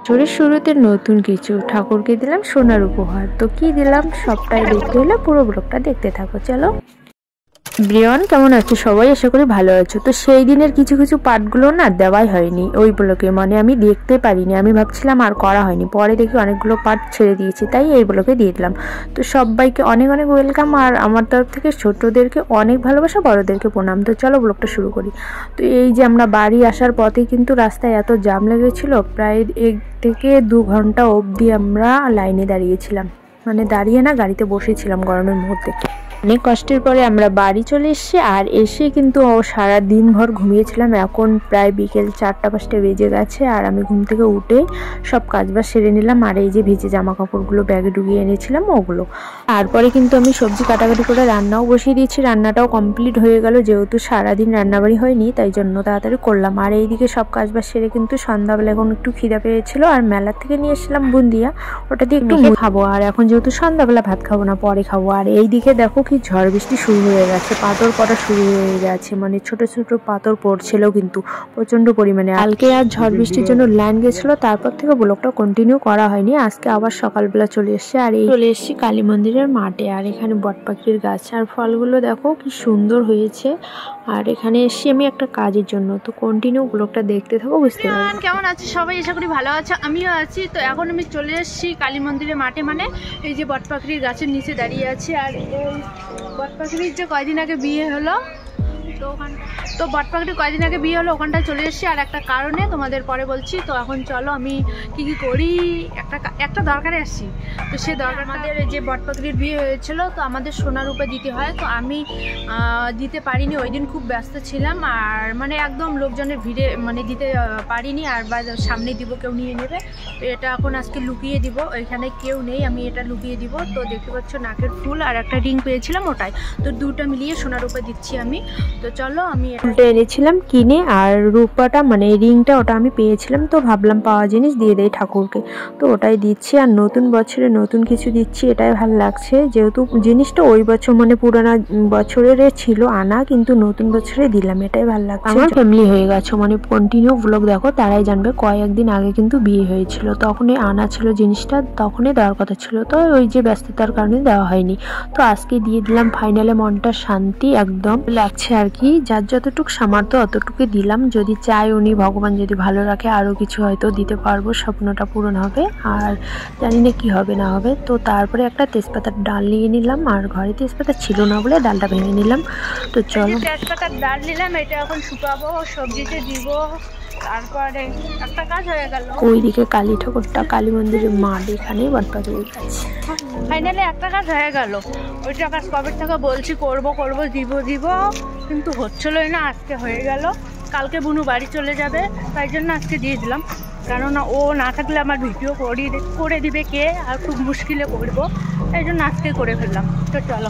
বছরের শুরুতে নতুন কিছু ঠাকুরকে দিলাম সোনার উপহার। তো কি দিলাম সবটাই দেখতে হলে পুরো ব্লগটা দেখতে থাকো। চলো ব্রিয়ন, কেমন আছো সবাই? আশা করি ভালো আছো। তো সেই দিনের কিছু কিছু পার্টগুলো না দেওয়াই হয়নি ওই ব্লগে, মানে আমি দেখতে পারিনি। আমি ভাবছিলাম আর করা হয়নি, পরে দেখি অনেকগুলো পার্ট ছেড়ে দিয়েছি, তাই এই ব্লগে দিয়ে দিলাম। তো সবাইকে অনেক অনেক ওয়েলকাম, আর আমার তরফ থেকে ছোটদেরকে অনেক ভালোবাসা, বড়দেরকে প্রণাম। তো চলো ব্লগটা শুরু করি। তো এই যে আমরা বাড়ি আসার পথে কিন্তু রাস্তায় এত জাম লেগেছিল, প্রায় 1 থেকে 2 ঘন্টা অবধি আমরা লাইনে দাঁড়িয়েছিলাম, মানে দাঁড়িয়ে না, গাড়িতে বসেছিলাম গরমের মধ্যে। অনেক কষ্টের পরে আমরা বাড়ি চলে এসেছি, আর এসে কিন্তু সারা দিন ভর ঘুমিয়েছিলাম। এখন প্রায় বিকেল 4টা-5টা বেজে গেছে, আর আমি ঘুম থেকে উঠে সব কাজবাজ সেরে নিলাম। আর এই যে ভিজে জামা কাপড়গুলো ব্যাগে ঢুকিয়ে এনেছিলাম ওগুলো। তারপরে কিন্তু আমি সবজি কাটাকাটি করে রান্নাও বসিয়ে দিয়েছি। রান্নাটাও কমপ্লিট হয়ে গেল, যেহেতু সারাদিন রান্নাবাড়ি হয়নি তাই জন্য তাড়াতাড়ি করলাম। আর এইদিকে সব কাজবাজ সেরে কিন্তু সন্ধ্যাবেলা এখন একটু খিদা পেয়েছিল, আর মেলার থেকে নিয়ে এসেছিলাম বুন্দিয়া, ওটা দিয়ে একটু খাবো। আর এখন যেহেতু সন্ধ্যাবেলা ভাত খাবো না, পরে খাবো। আর এইদিকে দেখো কি ঝড় বৃষ্টি শুরু হয়ে গেছে, পাথর পড়া শুরু হয়ে গেছে, মানে ছোট ছোট পাথর পড়ছিল কিন্তু প্রচন্ড পরিমাণে। কালকে আর ঝড় বৃষ্টির জন্য লাইন গেছিল, তারপর থেকে ব্লগটা কন্টিনিউ করা হয়নি। আজকে আবার সকালবেলা চলে এসেছি, আর এই চলে এসেছি কালী মন্দিরের মাঠে। আর এখানে বটপাখির গাছ, আর ফলগুলো দেখো কি সুন্দর হয়েছে। আর এখানে এসেছি আমি একটা কাজের জন্য, তো কন্টিনিউ ব্লগটা দেখতে থাকো, বুঝতে পারবে। কেমন আছে সবাই? আশা করি ভালো আছে, আমিও আছি। তো এখন আমি চলে এসেছি কালী মন্দিরের মাঠে, মানে এই যে বটপাখির গাছের নিচে দাঁড়িয়ে আছি। আর এই বটপাখির যে কয়দিন আগে বিয়ে হলো, তো বটপাখির কয়দিন আগে বিয়ে হলো, ওখানটায় চলে এসেছি আর একটা কারণে, তোমাদের পরে বলছি। তো এখন চলো আমি কি কি করি, একটা দরকারে আসছি। তো সে দরকার, আমাদের যে বটপাখির বিয়ে হয়েছিল, তো আমাদের সোনার রূপে দিতে হয়। তো আমি দিতে পারিনি, ওই দিন খুব ব্যস্ত ছিলাম, আর মানে একদম লোকজনের ভিড়ে মানে দিতে পারিনি। আর বা সামনে দিব, কেউ নিয়ে নেবে। তো এটা এখন আজকে লুকিয়ে দিব, ওইখানে কেউ নেই, আমি এটা লুকিয়ে দিব। তো দেখতে পাচ্ছ নাকের ফুল আর একটা রিং পেয়েছিলাম ওটাই, তো দুটো মিলিয়ে সোনার রূপে দিচ্ছি আমি। তো চলো আমি ফুলটা এনেছিলাম কিনে, আর রূপাটা মানে রিংটা ওটা আমি পেয়েছিলাম, তো ভাবলাম পাওয়া জিনিস দিয়ে দেয় ঠাকুরকে, তো ওটাই দিচ্ছি। আর নতুন বছরে নতুন কিছু দিচ্ছি, এটাই ভালো লাগছে। যেহেতু জিনিসটা ওই বছর মানে পুরানো বছরের ছিল আনা, কিন্তু নতুন বছরে দিলাম, এটাই ভালো লাগছে। আমার ফ্যামিলি হয়ে গেছে, মানে কন্টিনিউ ব্লগ দেখো তারাই জানবে। কয়েকদিন আগে কিন্তু বিয়ে হয়েছিল, তখনই আনা ছিল জিনিসটা, তখনই দেওয়ার কথা ছিল, তো ওই যে ব্যস্ততার কারণে দেওয়া হয়নি। তো আজকে দিয়ে দিলাম, ফাইনালে মনটা শান্তি একদম লাগছে আর কি। যার যতটুকু সামর্থ্য অতটুকু দিলাম, যদি চাই উনি ভগবান যদি ভালো রাখে আরও কিছু হয়তো দিতে পারবো, স্বপ্নটা পূরণ হবে। আর জানি না কি হবে না হবে। তো তারপরে একটা তেজপাতার ডাল নিয়ে নিলাম, আর ঘরে তেজপাতা ছিল না বলে ডালটা ভেঙে নিলাম। তো চলো তেজপাতার ডাল নিলাম, এটা এখন শুকাবো, সবজিতে দিব, তারপরে একটা কাজ হয়ে গেল। ওইদিকে কালী ঠাকুরটা, কালী মন্দিরের মাঠ, এখানে বটপাখির গাছ। ফাইনালি একটা কাজ হয়ে গেল। ওইটা কাজ কবে থেকে বলছি করব দিব, কিন্তু হচ্ছিলই না। আজকে হয়ে গেল। কালকে বুনু বাড়ি চলে যাবে, তাই জন্য আজকে দিয়ে দিলাম। কেননা ও না থাকলে আমার ভিডিও করে দিবে কে, আর খুব মুশকিলে করবো, তাই জন্য আজকে করে ফেললাম। তো চলো।